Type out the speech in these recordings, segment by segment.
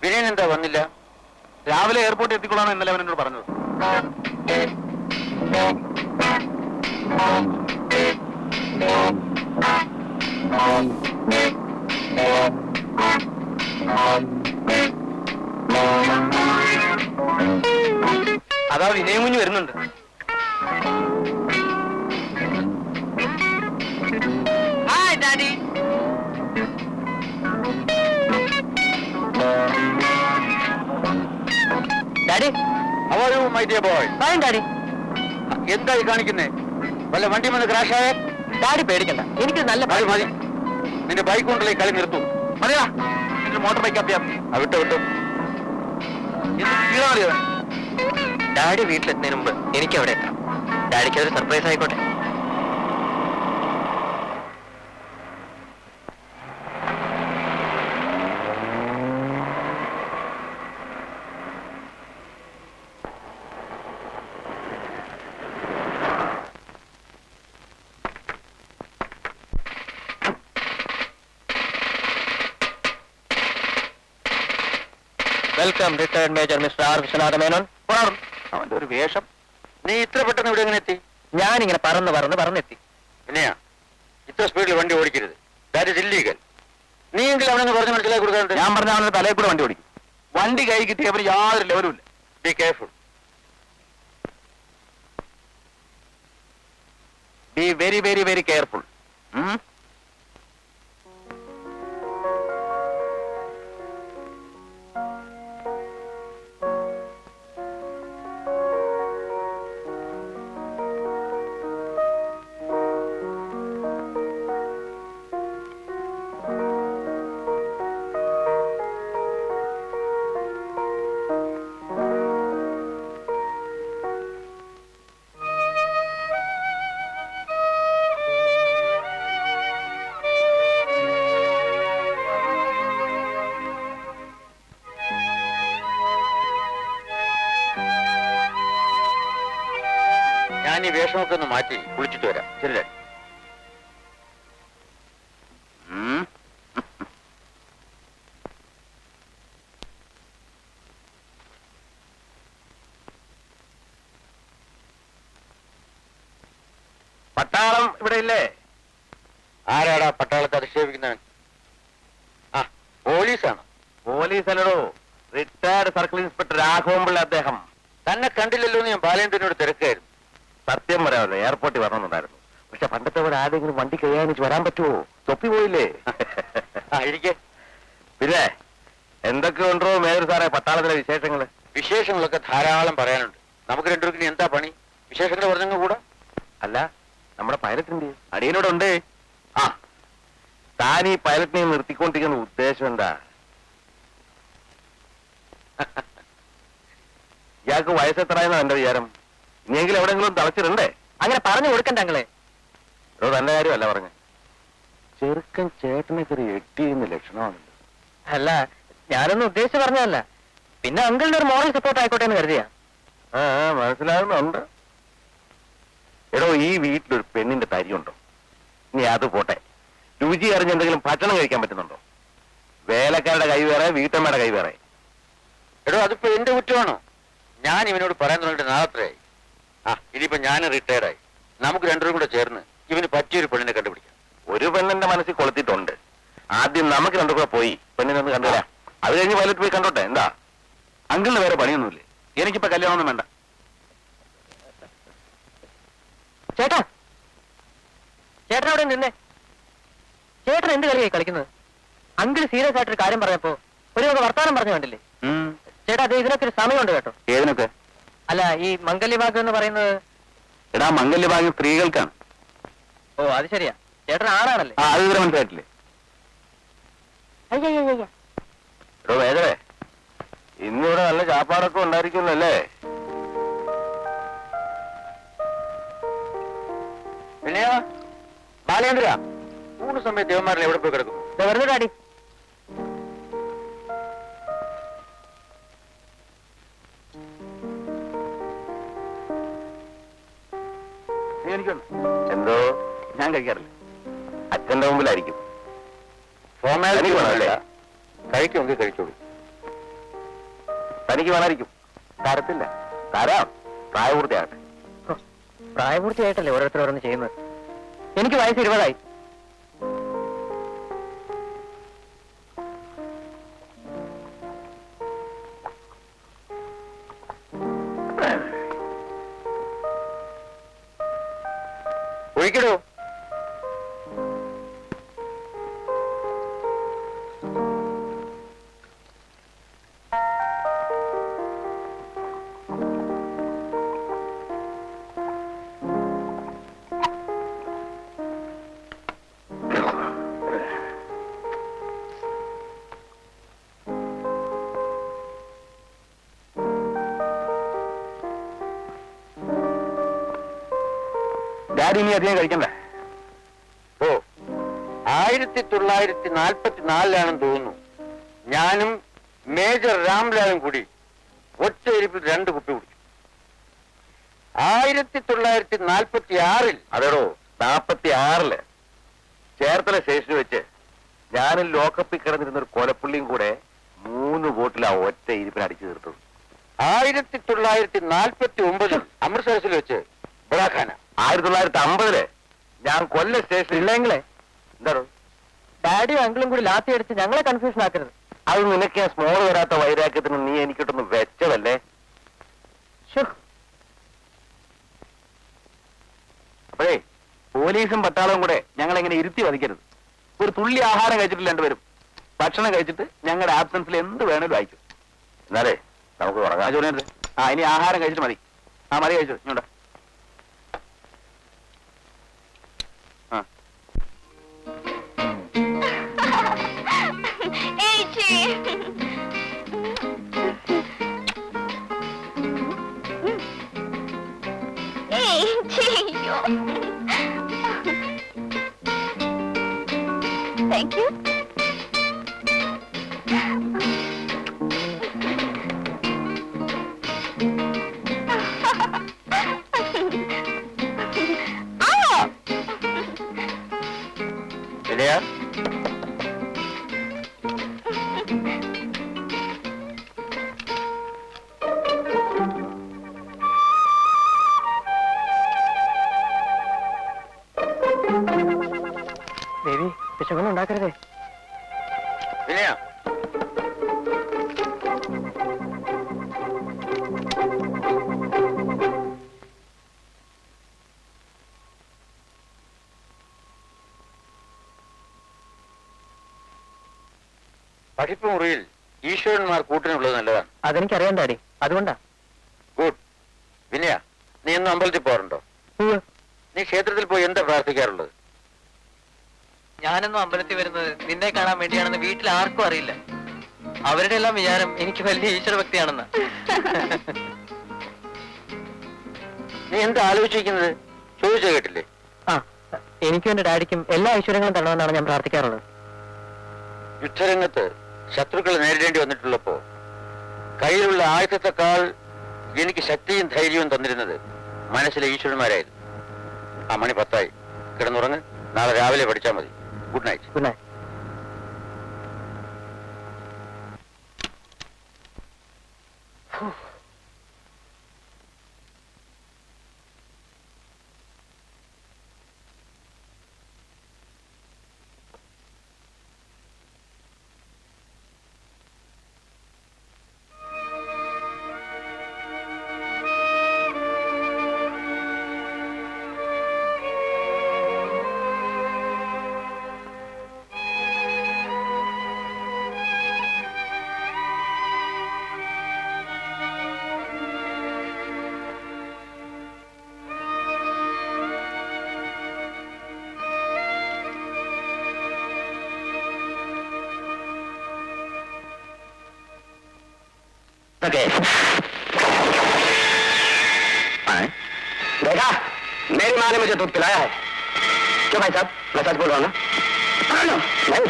വിനയൻ എന്താ വന്നില്ല? രാവിലെ എയർപോർട്ടിൽ എത്തിക്കൊള്ളാണ് ഇന്നലെ അവൻ എന്നോട് പറഞ്ഞത്. അതാ വിനയം കുഞ്ഞ് വരുന്നുണ്ട്. Hi daddy. Daddy, how are you my dear boy? Fine daddy. എന്തായി കാണിക്കുന്നേ? വല്ല വണ്ടി വന്ന് ക്രാഷ് ആയേ? ഡാഡി പേടിക്കണ്ട, എനിക്ക് നല്ല മതി മതി, നിന്റെ ബൈക്ക് കൊണ്ടല്ലേ കളി നിർത്തൂ. മതിയാ നിന്റെ മോട്ടോർ ബൈക്ക് അഭ്യാസം. വിട്ടു വിട്ടു. ഡാഡി വീട്ടിലെത്തുന്നതിന് മുമ്പ് എനിക്ക് അവിടെ എത്താം. ഡാഡിക്ക് അതൊരു സർപ്രൈസ് ആയിക്കോട്ടെ. Welcome retired major mister R Vishwanatha Menon. അവന്റെ ഒരു വേഷം. നീ ഇത്ര പെട്ടെന്ന് ഇവിടെ എങ്ങനെ എത്തി? ഞാനിങ്ങനെ പറന്നെത്തി. പിന്നെയാ ഇത്ര സ്പീഡിൽ വണ്ടി ഓടിക്കരുത്. That is illegal. നീ എങ്കിലും അവനെ പറഞ്ഞ് മനസ്സിലാക്കി കൊടുക്കാറുണ്ട്. ഞാൻ പറഞ്ഞ അവന്റെ തലയിൽ കൂടെ വണ്ടി ഓടിക്കും. വണ്ടി കൈ കിട്ടിയ അവന് യാതൊരു ലെവലും ഇല്ല. Be careful. Be very very very careful. ഞാൻ ഈ വേഷമൊക്കെ ഒന്ന് മാറ്റി കുളിച്ചിട്ട് വരാം. ശരി. പട്ടാളം ഇവിടെ ഇല്ലേ? ആരാടാ പട്ടാളത്തെ അധിക്ഷേപിക്കുന്നവൻ? ആ, പോലീസാണ്. പോലീസ് അല്ലടോ, റിട്ടയർഡ് സർക്കിൾ ഇൻസ്പെക്ടർ രാഘവൻപിള്ള അദ്ദേഹം. തന്നെ കണ്ടില്ലല്ലോ എന്ന് ഞാൻ ബാലേന്ദ്രനോട് തിരക്കായിരുന്നു. സത്യം പറയാമല്ലോ, എയർപോർട്ടിൽ വരണമെന്നുണ്ടായിരുന്നു. പക്ഷെ പണ്ടത്തെ പോലെ ആരെങ്കിലും വണ്ടി കൈയാണിച്ച് വരാൻ പറ്റുമോ? തൊപ്പി പോയില്ലേ? ഇരിക്കെ. പിന്നെ എന്തൊക്കെ ഉണ്ടോ മേജർ സാറേ പട്ടാളത്തിലെ വിശേഷങ്ങള്? വിശേഷങ്ങളൊക്കെ ധാരാളം പറയാനുണ്ട്. നമുക്ക് രണ്ടുപേർക്കും എന്താ പണി? വിശേഷങ്ങൾ പറഞ്ഞങ്ങ് കൂടാ. അല്ല, നമ്മുടെ പൈലറ്റിന്റെ അടിയനോട് ഉണ്ട്. ആ, താൻ ഈ പൈലറ്റിനെ നിർത്തിക്കൊണ്ടിരിക്കുന്ന ഉദ്ദേശം എന്താ? ഇയാൾക്ക് വയസ്സെത്രയെന്നാ എന്റെ വിചാരം? ഇനിയെങ്കിലും എവിടെയെങ്കിലും തളച്ചിട്ടുണ്ടേ? അങ്ങനെ പറഞ്ഞു കൊടുക്കണ്ട അങ്ങളെ. അതോ തന്റെ കാര്യമല്ല പറഞ്ഞ. ചെറുക്കൻ ചേട്ടനെ കയറി എട്ടിയുന്ന ലക്ഷണമാണല്ലോ. അല്ല, ഞാനൊന്നും ഉദ്ദേശിച്ച് പറഞ്ഞതല്ല. പിന്നെ അങ്കിളിന്റെ ഒരു മോറൽ സപ്പോർട്ട് ആയിക്കോട്ടെ എന്ന് കരുതിയാ. ആ, മനസ്സിലാകുന്നുണ്ട്. എടോ, ഈ വീട്ടിലൊരു പെണ്ണിന്റെ തരിയുണ്ടോ? ഇനി അത് പോട്ടെ, രുചി അറിഞ്ഞ് എന്തെങ്കിലും ഭക്ഷണം കഴിക്കാൻ പറ്റുന്നുണ്ടോ? വേലക്കാരുടെ കൈ വേറെ, വീട്ടമ്മയുടെ കൈ വേറെ. എടോ, അതിപ്പോ എന്റെ കുറ്റമാണോ? ഞാൻ ഇവനോട് പറയാൻ തുടങ്ങിയിട്ട് നാളത്രയായി. ആ, ഇനിയിപ്പോ ഞാൻ റിട്ടയർഡായി. നമുക്ക് രണ്ടുപേരും കൂടെ ചേർന്ന് ഇവന് പറ്റിയൊരു പെണ്ണിനെ കണ്ടുപിടിക്കാം. ഒരു പെണ്ണിന്റെ മനസ്സിൽ കൊളുത്തിട്ടുണ്ട്. ആദ്യം നമുക്ക് രണ്ടു കൂടെ പോയി പെണ്ണിനെ ഒന്ന് കണ്ടുവരാം. അത് കഴിഞ്ഞ് പൈലറ്റ് പോയി കണ്ടോട്ടെ. എന്താ അങ്കിളിന് വേറെ പണിയൊന്നുമില്ലേ? എനിക്കിപ്പോ കല്യാണമൊന്നും വേണ്ട. ചേട്ടാ, ചേട്ടൻ അവിടെ നിന്നേ. ചേട്ടൻ എന്ത് കളിയായി കളിക്കുന്നത്? അങ്കിൾ സീരിയസ് ആയിട്ടൊരു കാര്യം പറഞ്ഞപ്പോ ഒരു വർത്താനം പറഞ്ഞു കണ്ടില്ലേ? ചേട്ടാ, അത് ഇതിനൊക്കെ ഒരു സമയമുണ്ട് കേട്ടോ. ഏതിനൊക്കെ? അല്ല, ഈ മംഗല്യഭാഗ്യം എന്ന് പറയുന്നത്. എടാ, മംഗല്യഭാഗ്യം സ്ത്രീകൾക്കാണ്. ഓ, അത് ശരിയാ. ചേട്ടൻ ആണാണല്ലേ? ആ, അത് ഇവരെ മനസ്സിലായിട്ടില്ലേ? എടോ വേദവേ, ഇന്നിവിടെ നല്ല ചാപ്പാടൊക്കെ ഉണ്ടായിരിക്കുമല്ലേ? പിന്നെയോ ബാലേന്ദ്ര, 3 സമയത്ത് ദേവന്മാരിൽ എവിടെ പോയി കിടക്കുന്നു? വെറുതെ ഡാഡി. എന്തോ ഞാൻ കഴിക്കാറില്ല. അച്ഛന്റെ മുമ്പിലായിരിക്കും. ഫോർമാലിറ്റി കഴിക്കുമെങ്കിൽ കഴിച്ചോളൂ. തനിക്ക് വേണമായിരിക്കും. തരത്തില്ല. തരാം, പ്രായപൂർത്തിയാകട്ടെ. പ്രായപൂർത്തിയായിട്ടല്ലേ ഓരോരുത്തർ ഓരോന്ന് ചെയ്യുന്നത്. എനിക്ക് വയസ്സ് 20ആയി. ഒഴിക്കടോ. ഡാഡി ഇനി അധികം കഴിക്കണ്ട. ഓ, 1944 തോന്നുന്നു ഞാനും മേജർ രാംലാലും കൂടി ഒറ്റ ഇരിപ്പിൽ 2 കുപ്പി കുടിച്ചു. 1946 അതേടോ 46 ചേർത്തല സ്റ്റേഷനിൽ വെച്ച് ഞാനും ലോക്കപ്പിൽ കിടന്നിരുന്ന ഒരു കൊലപ്പുള്ളിയും കൂടെ 3 ബോട്ടിലാ ഒറ്റ ഇരിപ്പിന് അടിച്ചു തീർത്തത്. 1949 അമൃത്സരസിൽ വെച്ച് ബുറാഖാന. 1950 ഞാൻ കൊല്ലം സ്റ്റേഷനിൽ ഇല്ലെങ്കിലേ എന്താണോ ഡാഡിയും അങ്കിളും കൂടി ലാത്തി അടിച്ച് ഞങ്ങളെ കൺഫ്യൂഷൻ ആക്കരുത്. അത് നിനക്ക് ആ സ്മോൾ വരാത്ത വൈരാഗ്യത്തിന് നീ എനിക്കിട്ടൊന്ന് വെച്ചതല്ലേ. അപ്പോഴേ പോലീസും പട്ടാളവും കൂടെ ഞങ്ങൾ എങ്ങനെ ഇരുത്തി വധിക്കരുത്. ഒരു തുള്ളി ആഹാരം കഴിച്ചിട്ടില്ല രണ്ടുപേരും. ഭക്ഷണം കഴിച്ചിട്ട് ഞങ്ങളുടെ ആബ്സൻസിൽ എന്ത് വേണേലും അയക്കും. എന്നാലേ നമുക്ക് തുടങ്ങാം. ചോദിക്കരുത്. ആ, ഇനി ആഹാരം കഴിച്ചിട്ട് മതി. ആ, മതി കഴിച്ചു. ഇങ്ങോട്ട്. Thank you. Vinaya, baby വിശകൊന്നും ഉണ്ടാക്കരുതേ. വിനയ, പഠിപ്പ് മുറിയിൽ ഈശ്വരന്മാർ കൂട്ടിനുള്ളത് നല്ലതാണ്. അതെനിക്കറിയാൻ ഡാഡി, അതുകൊണ്ടാ. ഗുഡ്. വിനയ, നീ എന്നും അമ്പലത്തിൽ പോകാറുണ്ടോ? നീ ക്ഷേത്രത്തിൽ പോയി എന്താ പ്രാർത്ഥിക്കാറുള്ളത്? ഞാനൊന്നും അമ്പലത്തിൽ വരുന്നത് നിന്നെ കാണാൻ വേണ്ടിയാണെന്ന് വീട്ടിൽ ആർക്കും അറിയില്ല. അവരുടെ എല്ലാം വിചാരം എനിക്ക് വലിയ ഈശ്വരഭക്തിയാണെന്ന്. നീ എന്താ ആലോചിക്കുന്നത്? ചോദിച്ചു കേട്ടില്ലേ? ആ, എനിക്കും എന്റെ ഡാഡിക്കും എല്ലാ ഐശ്വര്യങ്ങളും തരണമെന്നാണ് ഞാൻ പ്രാർത്ഥിക്കാറുള്ളത്. യുദ്ധരംഗത്ത് ശത്രുക്കളെ നേരിടേണ്ടി വന്നിട്ടുള്ളപ്പോ കയ്യിലുള്ള ആയുധത്തെക്കാൾ എനിക്ക് ശക്തിയും ധൈര്യവും തന്നിരുന്നത് മനസ്സിലെ ഈശ്വരന്മാരായിരുന്നു. ആ, മണി 10 കിടന്നുറങ്ങ്. നാളെ രാവിലെ പഠിച്ചാൽ മതി. Good night. Good night. देखा, मेरी माँ ने मुझे दूध पिलाया है. क्यों भाई साहब, मैं सच बोल रहा हूँ ना? नहीं.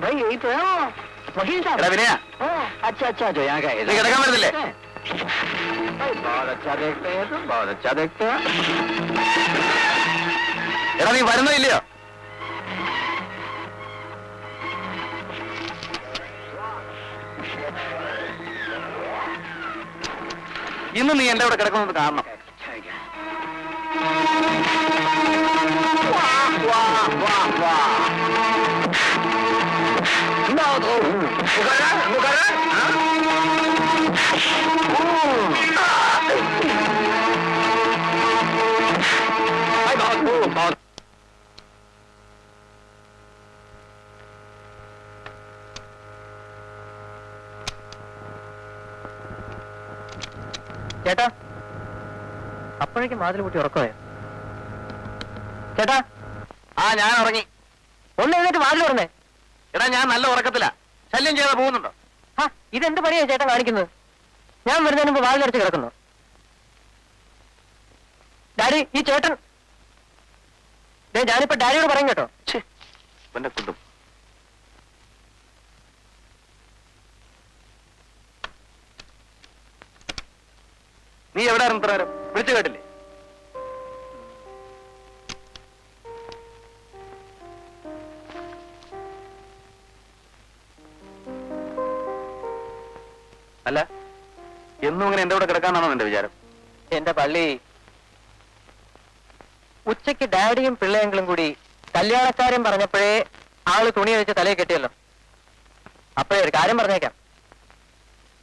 भाई यही तो है वकील साहब. विनया, अच्छा अच्छा, जो यहाँ का है. देखा मेरे दिले. बहुत अच्छा देखते हैं तुम, बहुत अच्छा देखते हैं. എടാ നീ വരുന്നോ ഇല്ലയോ? ഇന്ന് നീ എന്റെ അവിടെ കിടക്കുന്നത് കാണണം. ചേട്ടാ, അപ്പോഴേക്കും വാതിൽ കൂട്ടി ഉറക്കമായോ? ചേട്ടാ, ഞാൻ ഉറങ്ങി. ഒന്ന് എഴുന്നേറ്റ് വാതിൽ തുറന്നേ. എടാ ഞാൻ നല്ല ഉറക്കത്തില. ശല്യം ചെയ്താ പോകുന്നുണ്ടോ? ഇതെന്ത് പണിയാ ചേട്ടൻ കാണിക്കുന്നത്? ഞാൻ വരുന്നതിന് മുമ്പ് വാതിലടച്ച് കിടക്കുന്നു. ഡാഡി, ഈ ചേട്ടൻ ഞാനിപ്പോ ഡാഡിയോട് പറയും കേട്ടോ. എന്റെ കുട്ടും നീ എവിടെ ഇത്ര നേരം? വിളിച്ചു കേട്ടില്ലേ? അല്ല, എന്നും ഇങ്ങനെ എന്റെ കൂടെ കിടക്കാനാണോ നിന്റെ വിചാരം? എന്റെ പള്ളി, ഉച്ചയ്ക്ക് ഡാഡിയും പിള്ളേങ്ങളും കൂടി കല്യാണക്കാരും പറഞ്ഞപ്പോഴേ ആള് തുണി വെച്ച് തലയിൽ കെട്ടിയല്ലോ. അപ്പോഴേ ഒരു കാര്യം പറഞ്ഞേക്കാം,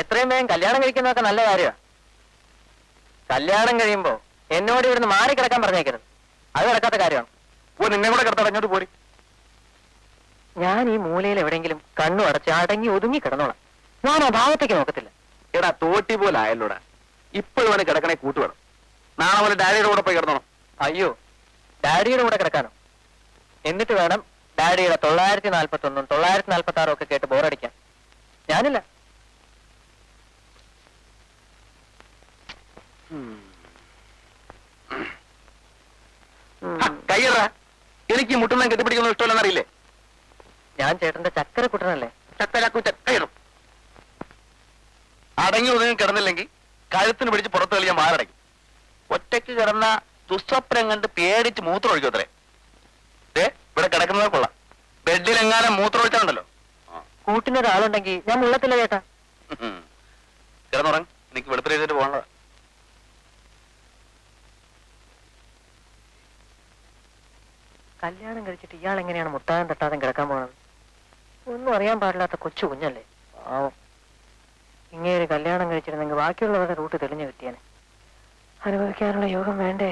എത്രയും വേഗം കല്യാണം കഴിക്കുന്നതൊക്കെ നല്ല കാര്യമാണ്. കല്യാണം കഴിയുമ്പോ എന്നോട് ഇവിടുന്ന് മാറിക്കിടക്കാൻ പറഞ്ഞേക്കരുത്. അത് നടക്കാത്ത കാര്യമാണ്. നിന്നെ കൂടെ കിടത്താൻ അങ്ങോട്ട് പോരി. ഞാൻ ഈ മൂലയിൽ എവിടെയെങ്കിലും കണ്ണു അടച്ച് അടങ്ങി ഒതുങ്ങി കിടന്നോളാം. ഞാൻ ആ ഭാഗത്തേക്ക് നോക്കത്തില്ല. എടാ തോട്ടി പോലെ ആയല്ലോടാ. ഇപ്പോഴും അവന് കിടക്കണേ കൂട്ടുവേണം. നാളെ പോലെ ഡാഡിയുടെ കൂടെ പോയി കിടന്നോണം. അയ്യോ, ഡാഡിയുടെ കൂടെ കിടക്കാനോ? എന്നിട്ട് വേണം ഡാഡിയുടെ 941 946 ഒക്കെ കേട്ട് ബോറടിക്കാൻ. ഞാനില്ല. കയ്യറ, എനിക്ക് മുട്ടുന്ന കെട്ടിപ്പിടിക്കുന്ന ഇഷ്ടമല്ലെന്നറിയില്ലേ? ഞാൻ ചേട്ടന്റെ ചക്കര കുട്ടനല്ലേ? കയ്യിടും. അടങ്ങി ഒതുങ്ങി കിടന്നില്ലെങ്കിൽ കഴുത്തിന് പിടിച്ച് പുറത്ത് കളിയാൻ വാറടയ്ക്കും. ഒറ്റയ്ക്ക് കിടന്ന ദുസ്വപ്നം കണ്ട് പേടിച്ച് മൂത്രം ഒഴിക്കും അത്രേ. ഇവിടെ കിടക്കുന്നത് കൊള്ളാം. ബെഡിലെങ്ങാനും മൂത്രം ഒഴിച്ചാണ്ടല്ലോ. കൂട്ടിനൊരാളുണ്ടെങ്കിൽ ഞാൻ മുള്ളത്തില്ല ചേട്ടാ. കിടന്നുറങ്ങ്, എനിക്ക് വെളുപ്പിൽ എഴുതിട്ട് പോകണതാ. കല്യാണം കഴിച്ചിട്ട് ഇയാൾ എങ്ങനെയാണ് മുട്ടാനും തട്ടാതെ കിടക്കാൻ പോകുന്നത്? ഒന്നും അറിയാൻ പാടില്ലാത്ത കൊച്ചു കുഞ്ഞല്ലേ, പാവം. ഇങ്ങനെ കല്യാണം കഴിച്ചിരുന്നെങ്കിൽ ബാക്കിയുള്ളവരുടെ റൂട്ട് തെളിഞ്ഞു കിട്ടിയാനെ. അനുഭവിക്കാനുള്ള യോഗം വേണ്ടേ?